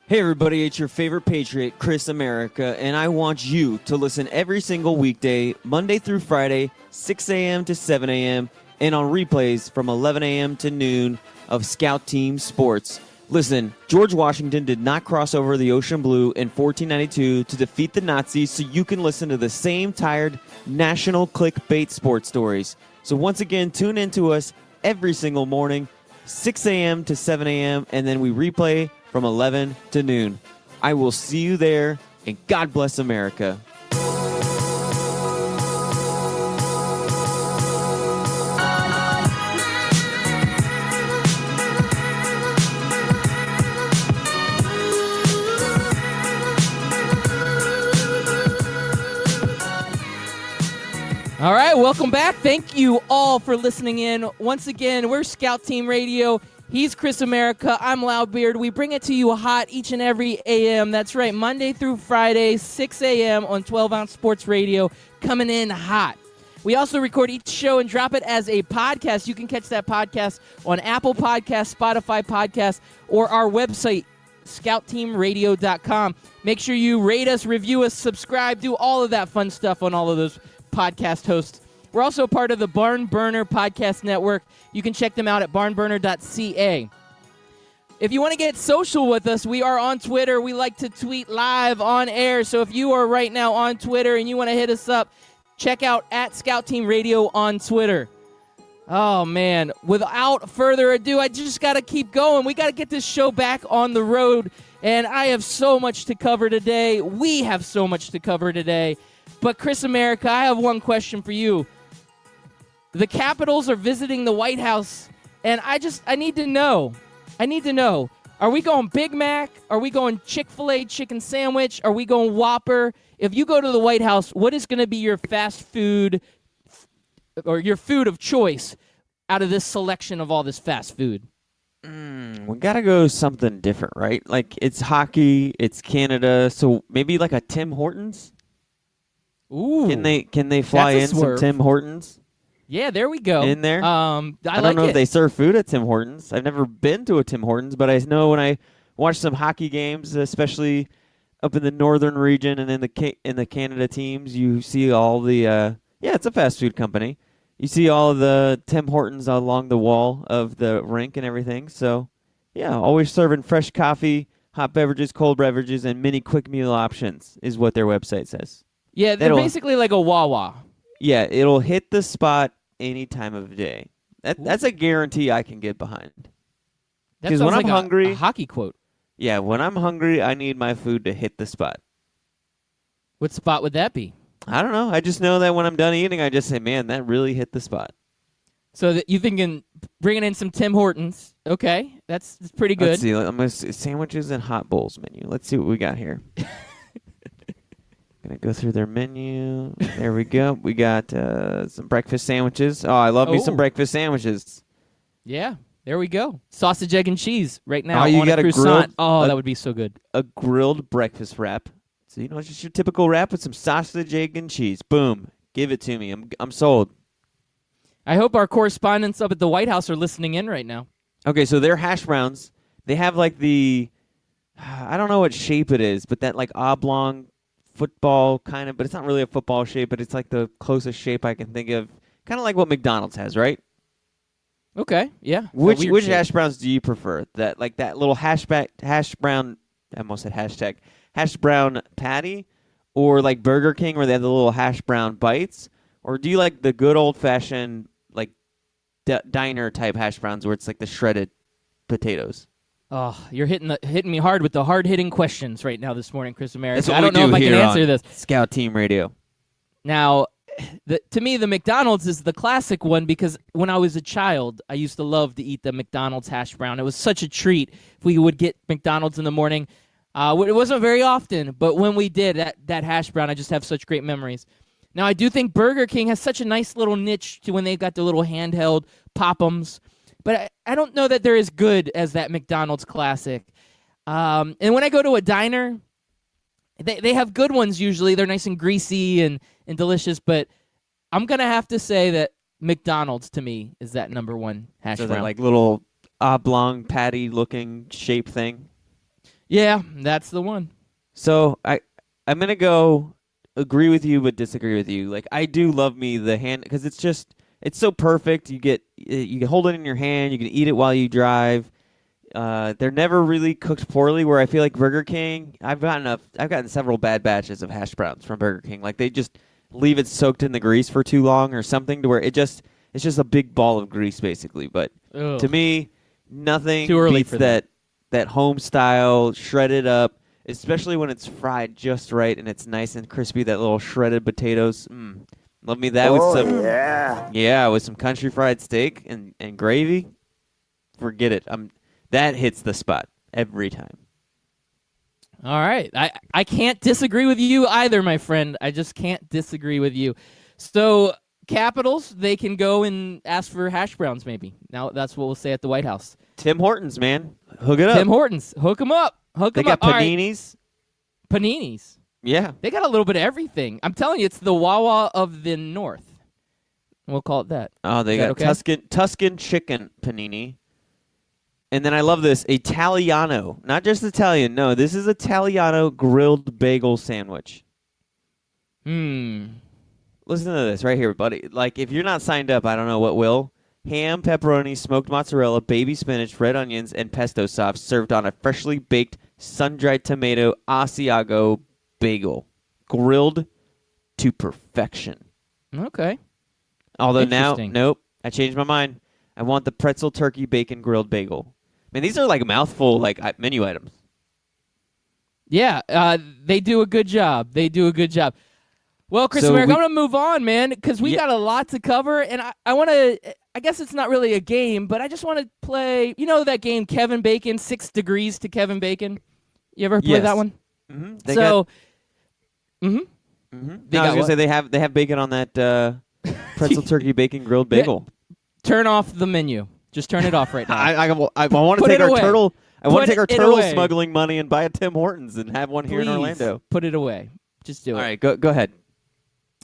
Hey everybody, it's your favorite Patriot, Chris America, and I want you to listen every single weekday, Monday through Friday, 6 a.m. to 7 a.m., and on replays from 11 a.m. to noon of Scout Team Sports. Listen, George Washington did not cross over the ocean blue in 1492 to defeat the Nazis, so you can listen to the same tired national clickbait sports stories. So once again, tune in to us every single morning, 6 a.m. to 7 a.m., and then we replay from 11 to noon. I will see you there, and God bless America. All right, welcome back. Thank you all for listening in. Once again, we're Scout Team Radio. He's Chris America. I'm Loudbeard. We bring it to you hot each and every AM. That's right, Monday through Friday, 6 a.m. on 12-ounce sports radio, coming in hot. We also record each show and drop it as a podcast. You can catch that podcast on Apple Podcasts, Spotify Podcasts, or our website, scoutteamradio.com. Make sure you rate us, review us, subscribe, do all of that fun stuff on all of those podcast hosts. We're also part of the Barn Burner Podcast Network. You can check them out at barnburner.ca. If you want to get social with us, we are on Twitter. We like to tweet live on air. So if you are right now on Twitter and you want to hit us up, check out at Scout Team Radio on Twitter. Oh, man. Without further ado, I just got to keep going. We got to get this show back on the road. And I have so much to cover today. We have so much to cover today. But Chris America, I have one question for you. The Capitals are visiting the White House, and I need to know. Are we going Big Mac? Are we going Chick-fil-A chicken sandwich? Are we going Whopper? If you go to the White House, what is going to be your fast food or your food of choice out of this selection of all this fast food? We got to go something different, right? Like, it's hockey, it's Canada, so maybe like a Tim Hortons? Ooh. Can they fly in some Tim Hortons? Yeah, there we go. In there? I don't know if they serve food at Tim Hortons. I've never been to a Tim Hortons, but I know when I watch some hockey games, especially up in the northern region and in the Canada teams, you see all the it's a fast food company. You see all of the Tim Hortons along the wall of the rink and everything. So, yeah, always serving fresh coffee, hot beverages, cold beverages, and mini quick meal options is what their website says. Yeah, they're basically like a Wawa. Yeah, it'll hit the spot any time of day. That's a guarantee I can get behind. Because when I'm like hungry, a hockey quote. Yeah, when I'm hungry, I need my food to hit the spot. What spot would that be? I don't know. I just know that when I'm done eating, I just say, man, that really hit the spot. So that you thinking bringing in some Tim Hortons. Okay, that's pretty good. Let's see. I'm going to see sandwiches and hot bowls menu. Let's see what we got here. Gonna go through their menu. There we go. We got some breakfast sandwiches. Oh, I love me some breakfast sandwiches. Yeah, there we go. Sausage, egg, and cheese right now. Oh, you on got a croissant. grilled, that would be so good. A grilled breakfast wrap. So it's just your typical wrap with some sausage, egg, and cheese. Boom. Give it to me. I'm sold. I hope our correspondents up at the White House are listening in right now. Okay, so their hash browns, they have like I don't know what shape it is, but that like oblong football kind of, but it's not really a football shape, but it's like the closest shape I can think of. Kind of like what McDonald's has, right? Okay, yeah. Which hash browns do you prefer? That little hash brown, I almost said hashtag, hash brown patty, or like Burger King where they have the little hash brown bites? Or do you like the good old-fashioned like diner type hash browns where it's like the shredded potatoes? Oh, you're hitting me hard with the hard-hitting questions right now this morning, Chris America. That's what I don't we know do if I can here answer on this. Scout Team Radio. Now, to me, the McDonald's is the classic one because when I was a child, I used to love to eat the McDonald's hash brown. It was such a treat if we would get McDonald's in the morning. It wasn't very often, but when we did, that hash brown, I just have such great memories. Now, I do think Burger King has such a nice little niche to when they've got the little handheld Pop-Ems, but I don't know that they're as good as that McDonald's classic. And when I go to a diner, they have good ones usually. They're nice and greasy and delicious, but I'm going to have to say that McDonald's, to me, is that number one hash brown. That like little oblong patty-looking shape thing? Yeah, that's the one. So I'm going to go agree with you but disagree with you. Like, I do love me the hand because it's so perfect. You can hold it in your hand. You can eat it while you drive. They're never really cooked poorly. Where I feel like Burger King, I've gotten several bad batches of hash browns from Burger King. Like they just leave it soaked in the grease for too long or something to where it's just a big ball of grease basically. But Ugh. to me, nothing Too early beats for that. that home style shredded up, especially when it's fried just right and it's nice and crispy. That little shredded potatoes. Love me that with some with some country fried steak and gravy. Forget it. That hits the spot every time. All right. I can't disagree with you either, my friend. I just can't disagree with you. So Capitals, they can go and ask for hash browns maybe. Now that's what we'll say at the White House. Tim Hortons, man. Hook it up. Tim Hortons. Hook them up. They got paninis. All right. Paninis. Yeah. They got a little bit of everything. I'm telling you, it's the Wawa of the North. We'll call it that. Oh, they got okay? Tuscan chicken panini. And then I love this, Italiano. Not just Italian. No, this is Italiano grilled bagel sandwich. Listen to this right here, buddy. Like, if you're not signed up, I don't know what will. Ham, pepperoni, smoked mozzarella, baby spinach, red onions, and pesto sauce served on a freshly baked sun-dried tomato Asiago bagel. Grilled to perfection. Okay. Although now, Interesting. nope, I changed my mind. I want the pretzel turkey bacon grilled bagel. Man, these are like a mouthful, like menu items. Yeah, they do a good job. Well, Chris So America, we- I'm going to move on, man, because we got a lot to cover, and I want to, I guess it's not really a game, but I just want to play, you know that game, Kevin Bacon, 6 Degrees to Kevin Bacon? You ever play that one? Mm-hmm. They got I was going to say they have bacon on that pretzel turkey bacon grilled bagel. Turn off the menu. Just turn it off right now. I want to Put take it our away. turtle. I want to take our Put it turtle away. smuggling money and buy a Tim Hortons and have one here in Please, Orlando. put it away. Just do it. All right, go ahead.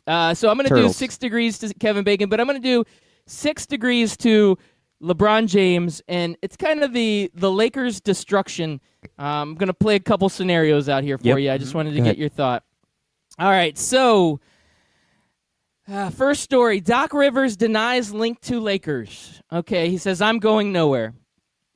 So I'm going to do Turtles. 6 Degrees to Kevin Bacon, but I'm going to do 6 Degrees to LeBron James, and it's kind of the Lakers' destruction. I'm going to play a couple scenarios out here for you. I just wanted to get your thought. All right, so first story, Doc Rivers denies link to Lakers. Okay, he says, I'm going nowhere.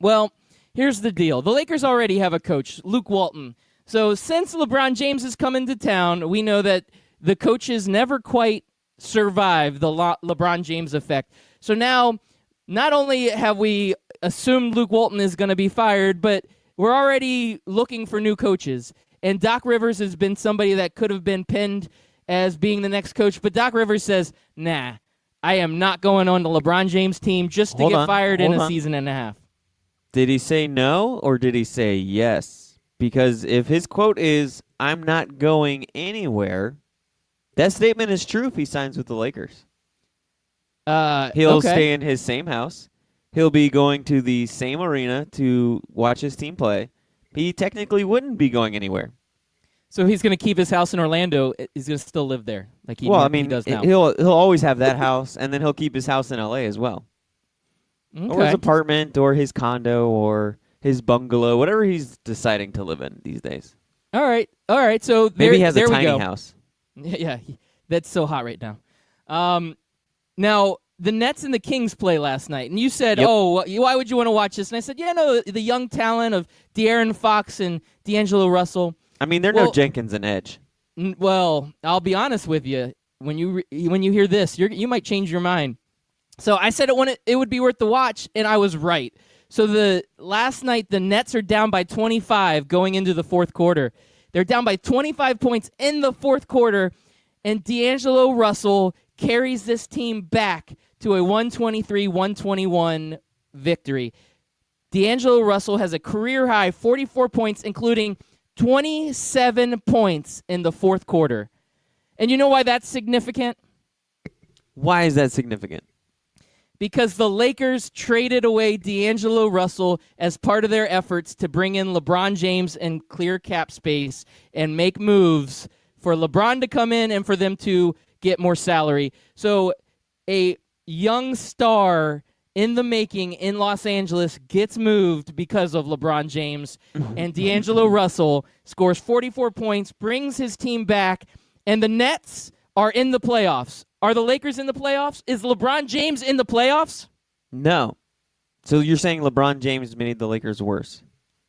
Well, here's the deal. The Lakers already have a coach, Luke Walton. So since LeBron James has come into town, we know that the coaches never quite survive the LeBron James effect. So now, not only have we assumed Luke Walton is going to be fired, but we're already looking for new coaches. And Doc Rivers has been somebody that could have been pinned as being the next coach. But Doc Rivers says, nah, I am not going on the LeBron James team just to get fired in a season and a half. Did he say no or did he say yes? Because if his quote is, I'm not going anywhere, that statement is true if he signs with the Lakers. He'll stay in his same house. He'll be going to the same arena to watch his team play. He technically wouldn't be going anywhere. So he's going to keep his house in Orlando. He's going to still live there, like he does now. He'll always have that house, and then he'll keep his house in L.A. as well, or his apartment, or his condo, or his bungalow, whatever he's deciding to live in these days. All right. So Maybe he has a we tiny go. house. Yeah, that's so hot right now. Now, the Nets and the Kings play last night, and you said, why would you want to watch this? And I said, the young talent of De'Aaron Fox and D'Angelo Russell. I mean, they're no Jenkins and Edge. Well, I'll be honest with you. When you hear this, you might change your mind. So I said it would be worth the watch, and I was right. So last night the Nets are down by 25 going into the fourth quarter. They're down by 25 points in the fourth quarter, and D'Angelo Russell carries this team back to a 123-121 victory. D'Angelo Russell has a career-high 44 points, including 27 points in the fourth quarter. And you know why that's significant? Why is that significant? Because the Lakers traded away D'Angelo Russell as part of their efforts to bring in LeBron James and clear cap space and make moves for LeBron to come in and for them to get more salary. So a young star in the making in Los Angeles gets moved because of LeBron James, and D'Angelo Russell scores 44 points, brings his team back, and the Nets are in the playoffs. Are the Lakers in the playoffs? Is LeBron James in the playoffs? No. So you're saying LeBron James made the Lakers worse?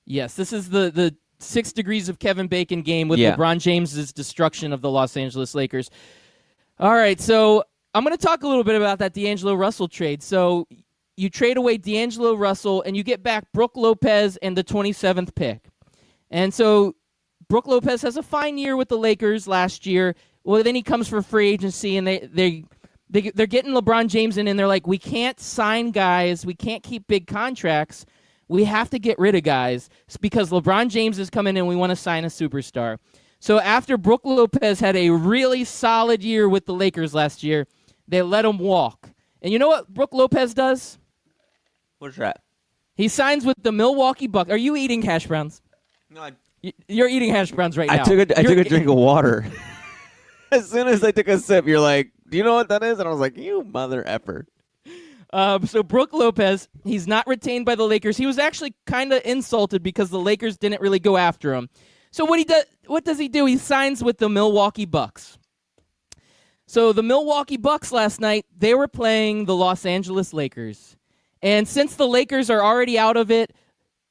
Yes, this is the 6 Degrees of Kevin Bacon game with Yeah. LeBron James's destruction of the Los Angeles Lakers. All right, so I'm going to talk a little bit about that D'Angelo Russell trade. So you trade away D'Angelo Russell, and you get back Brook Lopez and the 27th pick. And so Brook Lopez has a fine year with the Lakers last year. Well, then he comes for free agency, and they're getting LeBron James in, and they're like, we can't sign guys. We can't keep big contracts. We have to get rid of guys because LeBron James is coming in, we want to sign a superstar. So after Brook Lopez had a really solid year with the Lakers last year, they let him walk. And you know what Brook Lopez does? What's that? He signs with the Milwaukee Bucks. Are you eating hash browns? No, You're eating hash browns right now. I took a drink of water. As soon as I took a sip, you're like, do you know what that is? And I was like, you mother effer. So Brook Lopez, he's not retained by the Lakers. He was actually kind of insulted because the Lakers didn't really go after him. So what does he do? He signs with the Milwaukee Bucks. So the Milwaukee Bucks last night, they were playing the Los Angeles Lakers. And since the Lakers are already out of it,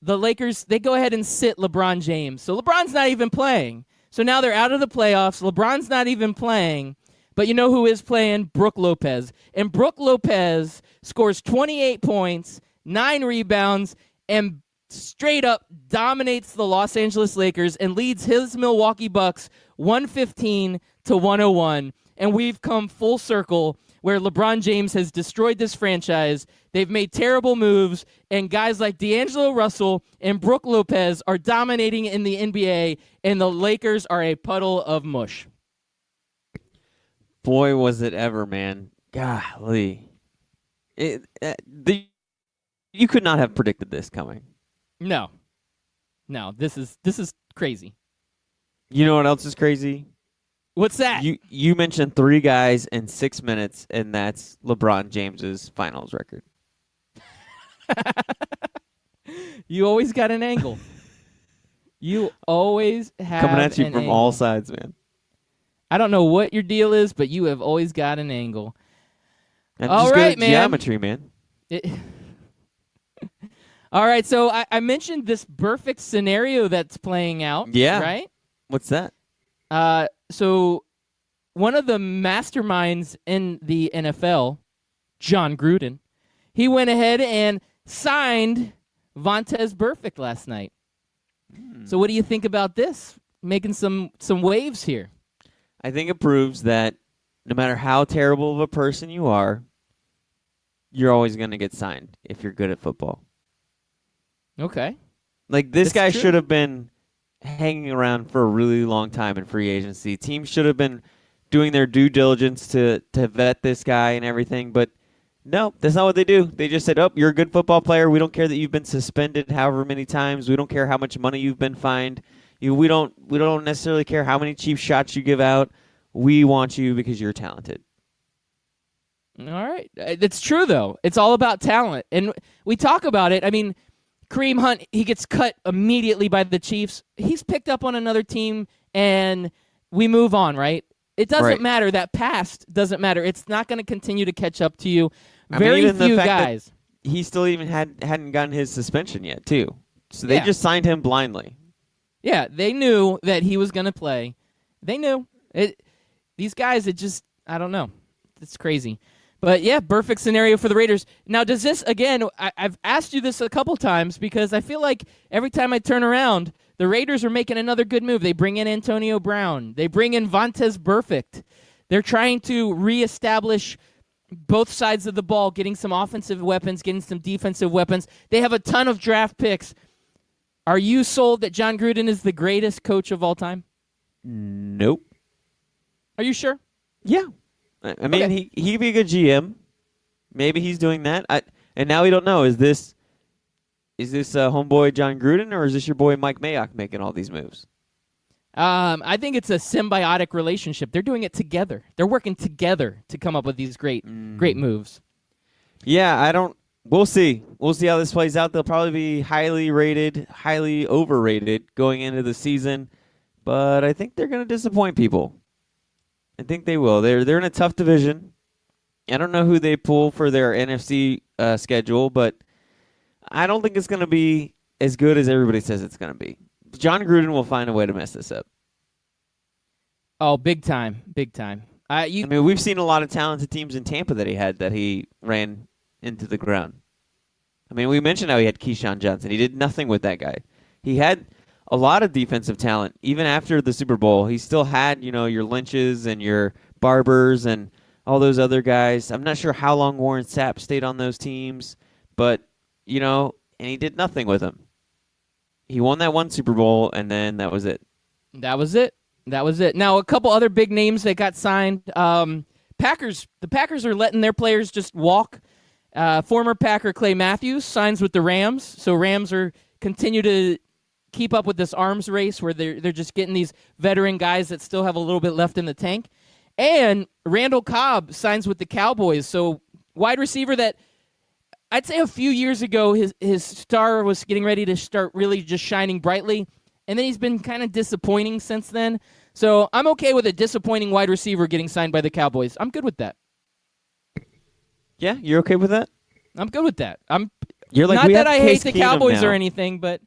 the Lakers, they go ahead and sit LeBron James. So LeBron's not even playing. So now they're out of the playoffs. LeBron's not even playing. But you know who is playing? Brook Lopez. And Brook Lopez scores 28 points, 9 rebounds, and straight up dominates the Los Angeles Lakers and leads his Milwaukee Bucks 115-101. And we've come full circle where LeBron James has destroyed this franchise. They've made terrible moves, and guys like D'Angelo Russell and Brook Lopez are dominating in the NBA, and the Lakers are a puddle of mush. Boy, was it ever, man. Golly. You could not have predicted this coming. No, this is crazy. You know what else is crazy? What's that? You mentioned 3 guys in 6 minutes, and that's LeBron James's finals record. You always got an angle. You always have coming at you an from angle. all sides, man. I don't know what your deal is, but you have always got an angle. I'm All just right, good at man. geometry, man. All right, so I mentioned this Burfict Scenario that's playing out. Yeah. Right? What's that? So one of the masterminds in the NFL, John Gruden, he went ahead and signed Vontaze Burfict last night. So what do you think about this? Making some waves here. I think it proves that no matter how terrible of a person you are, you're always going to get signed if you're good at football. Okay. Like, this That's guy true. should have been hanging around for a really long time in free agency. Teams should have been doing their due diligence to vet this guy and everything, but no, that's not what they do. They just said, oh, you're a good football player. We don't care that you've been suspended however many times. We don't care how much money you've been fined. We don't necessarily care how many cheap shots you give out. We want you because you're talented. All right. It's true, though. It's all about talent. And we talk about it. I mean, Kareem Hunt, he gets cut immediately by the Chiefs. He's picked up on another team, and we move on, right? It doesn't Right. matter. That past doesn't matter. It's not going to continue to catch up to you. I mean, Very even the few fact that guys. He still even hadn't gotten his suspension yet, too. So they Yeah. just signed him blindly. Yeah, they knew that he was going to play. They knew. These guys, I don't know. It's crazy. But yeah, perfect scenario for the Raiders. Now, does this, again, I've asked you this a couple times because I feel like every time I turn around, the Raiders are making another good move. They bring in Antonio Brown. They bring in Vontaze Burfict. They're trying to reestablish both sides of the ball, getting some offensive weapons, getting some defensive weapons. They have a ton of draft picks. Are you sold that John Gruden is the greatest coach of all time? Nope. Are you sure? Yeah. I mean, Okay. he'd be a good GM. Maybe he's doing that. And now we don't know. Is this homeboy John Gruden, or is this your boy Mike Mayock making all these moves? I think it's a symbiotic relationship. They're doing it together. They're working together to come up with these great moves. Yeah, we'll see. We'll see how this plays out. They'll probably be highly rated, highly overrated going into the season, but I think they're going to disappoint people. I think they will. They're in a tough division. I don't know who they pull for their NFC schedule, but I don't think it's going to be as good as everybody says it's going to be. John Gruden will find a way to mess this up. Oh, big time. Big time. I mean, we've seen a lot of talented teams in Tampa that he ran into the ground. I mean, we mentioned how he had Keyshawn Johnson. He did nothing with that guy. He had a lot of defensive talent. Even after the Super Bowl, he still had, your Lynches and your Barbers and all those other guys. I'm not sure how long Warren Sapp stayed on those teams, but, and he did nothing with them. He won that one Super Bowl, and then that was it. That was it. Now, a couple other big names that got signed. The Packers are letting their players just walk. Former Packer Clay Matthews signs with the Rams, so Rams are continue to keep up with this arms race where they're just getting these veteran guys that still have a little bit left in the tank. And Randall Cobb signs with the Cowboys, so wide receiver that I'd say a few years ago his star was getting ready to start really just shining brightly, and then he's been kind of disappointing since then. So I'm okay with a disappointing wide receiver getting signed by the Cowboys. I'm good with that. Yeah, you're okay with that? I'm good with that. You're like, not we that have I Case hate the Keenum Cowboys now. or anything, but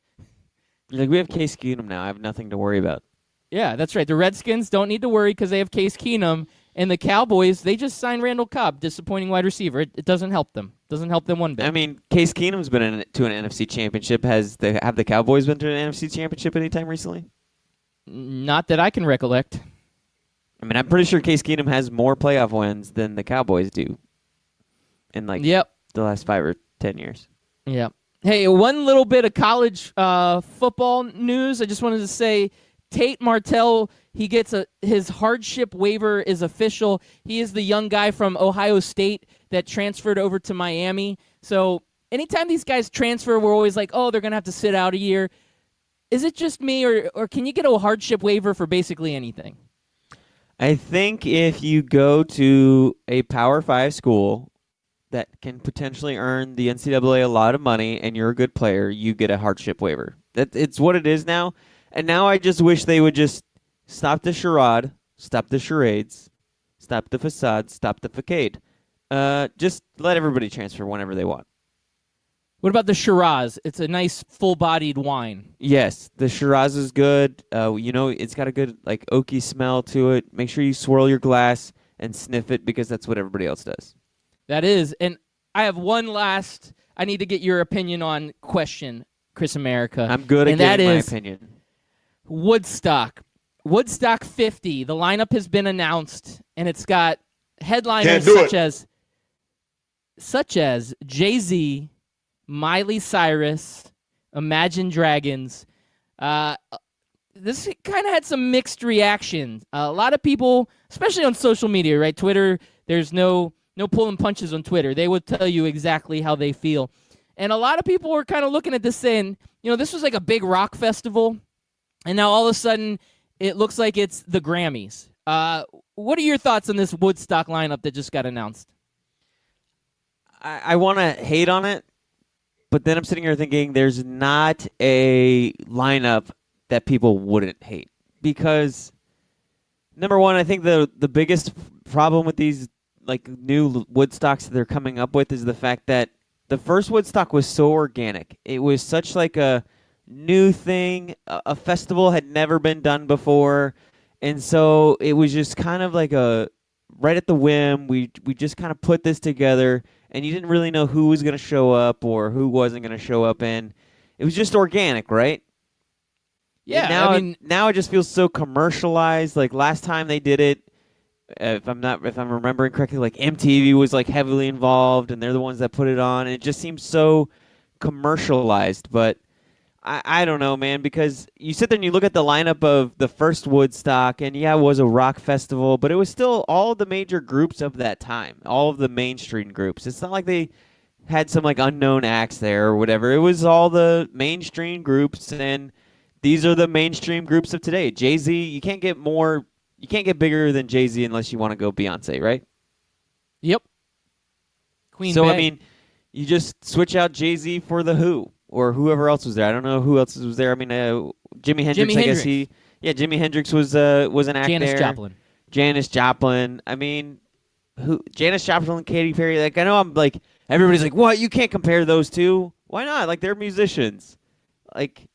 You're like, we have Case Keenum now. I have nothing to worry about. yeah, that's right. The Redskins don't need to worry because they have Case Keenum, and the Cowboys, they just signed Randall Cobb, disappointing wide receiver. It doesn't help them. Doesn't help them one bit. I mean, Case Keenum's been to an NFC championship. Have the Cowboys been to an NFC championship anytime recently? Not that I can recollect. I mean, I'm pretty sure Case Keenum has more playoff wins than the Cowboys do in the last 5 or 10 years. Yep. Hey, one little bit of college football news. I just wanted to say Tate Martell, he gets his hardship waiver is official. He is the young guy from Ohio State that transferred over to Miami. So anytime these guys transfer, we're always like, oh, they're going to have to sit out a year. Is it just me, or can you get a hardship waiver for basically anything? I think if you go to a Power 5 school that can potentially earn the NCAA a lot of money and you're a good player, you get a hardship waiver. It's what it is now. And now I just wish they would just stop the charade, stop the charades, stop the facade, stop the facade. Just let everybody transfer whenever they want. What about the Shiraz? It's a nice full-bodied wine. Yes, the Shiraz is good. It's got a good oaky smell to it. Make sure you swirl your glass and sniff it because that's what everybody else does. That is. And I have one last, I need to get your opinion on question, Chris America. I'm good at and that giving my is opinion. Woodstock. Woodstock 50. The lineup has been announced, and it's got headliners such as Jay-Z, Miley Cyrus, Imagine Dragons. This kind of had some mixed reactions. A lot of people, especially on social media, right? Twitter, there's no pulling punches on Twitter. They would tell you exactly how they feel. And a lot of people were kind of looking at this saying, this was like a big rock festival, and now all of a sudden it looks like it's the Grammys. What are your thoughts on this Woodstock lineup that just got announced? I want to hate on it. But then I'm sitting here thinking there's not a lineup that people wouldn't hate. Because, number one, I think the biggest problem with these new Woodstocks that they're coming up with is the fact that the first Woodstock was so organic. It was such a new thing. A festival had never been done before. And so it was just kind of like a right at the whim. We just kind of put this together, and you didn't really know who was going to show up or who wasn't going to show up, and it was just organic, right? Yeah, And now, I mean, now it just feels so commercialized. Like last time they did it, if I'm remembering correctly, like MTV was like heavily involved, and they're the ones that put it on. And it just seems so commercialized. But I don't know, man, because you sit there and you look at the lineup of the first Woodstock, and yeah, it was a rock festival, but it was still all of the major groups of that time, all of the mainstream groups. It's not like they had some like unknown acts there or whatever. It was all the mainstream groups, and these are the mainstream groups of today. Jay-Z, you can't get bigger than Jay-Z unless you want to go Beyonce, right? Yep. Queen So, Bey. I mean, you just switch out Jay-Z for The Who or whoever else was there. I don't know who else was there. I mean, Jimi Hendrix, I guess Jimi Hendrix was an act Janis there. Joplin. Janis Joplin. I mean, Janis Joplin and Katy Perry. Like, I know I'm like, everybody's like, what? You can't compare those two. Why not? Like, they're musicians. Like,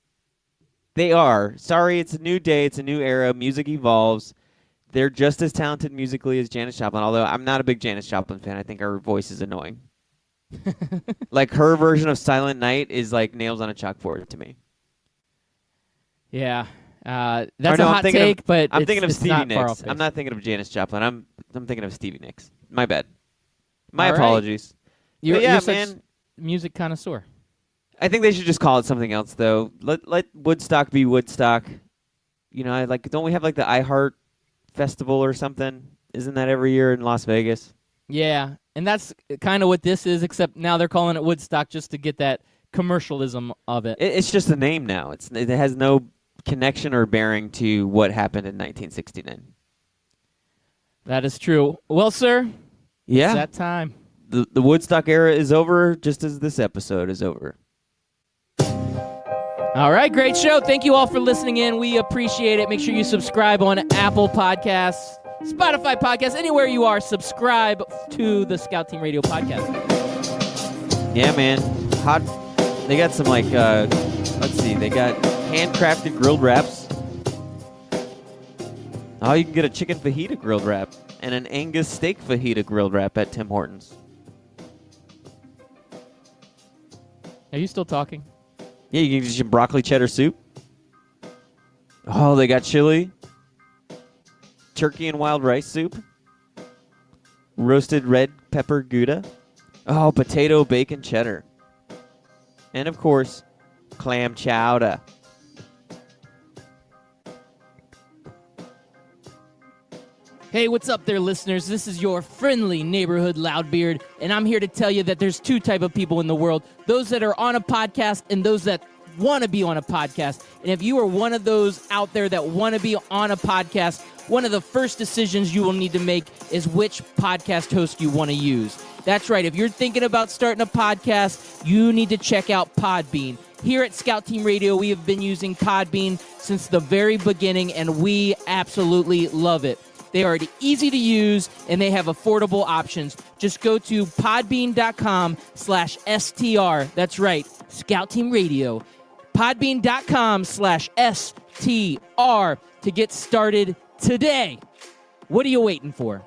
they are. Sorry, it's a new day. It's a new era. Music evolves. They're just as talented musically as Janis Joplin, although I'm not a big Janis Joplin fan. I think her voice is annoying. Like, her version of Silent Night is like nails on a chalkboard to me. Yeah. That's a hot take, but I'm thinking of it's Stevie not far Nicks. off base. I'm not thinking of Janis Joplin. I'm thinking of Stevie Nicks. My bad. My All right. apologies. You're, But yeah, you're such man. music connoisseur. I think they should just call it something else, though. Let Woodstock be Woodstock. You know, don't we have like the iHeart Festival or something? Isn't that every year in Las Vegas? Yeah, and that's kind of what this is, except now they're calling it Woodstock just to get that commercialism of it. It's just a name now. It has no connection or bearing to what happened in 1969. That is true. Well, sir, Yeah, it's that time. the Woodstock era is over, just as this episode is over. All right, great show. Thank you all for listening in. We appreciate it. Make sure you subscribe on Apple Podcasts, Spotify Podcasts, anywhere you are. Subscribe to the Scout Team Radio podcast. Yeah, man. Hot. They got some like let's see. They got handcrafted grilled wraps. Oh, you can get a chicken fajita grilled wrap and an Angus steak fajita grilled wrap at Tim Hortons. Are you still talking? Yeah, you can get your broccoli cheddar soup. Oh, they got chili, turkey and wild rice soup, roasted red pepper Gouda. Oh, potato bacon cheddar. And, of course, clam chowder. Hey, what's up there, listeners? This is your friendly neighborhood Loudbeard, and I'm here to tell you that there's two type of people in the world, those that are on a podcast and those that want to be on a podcast. And if you are one of those out there that want to be on a podcast, one of the first decisions you will need to make is which podcast host you want to use. That's right. If you're thinking about starting a podcast, you need to check out Podbean. Here at Scout Team Radio, we have been using Podbean since the very beginning, and we absolutely love it. They are easy to use, and they have affordable options. Just go to podbean.com/STR. That's right, Scout Team Radio. Podbean.com/STR to get started today. What are you waiting for?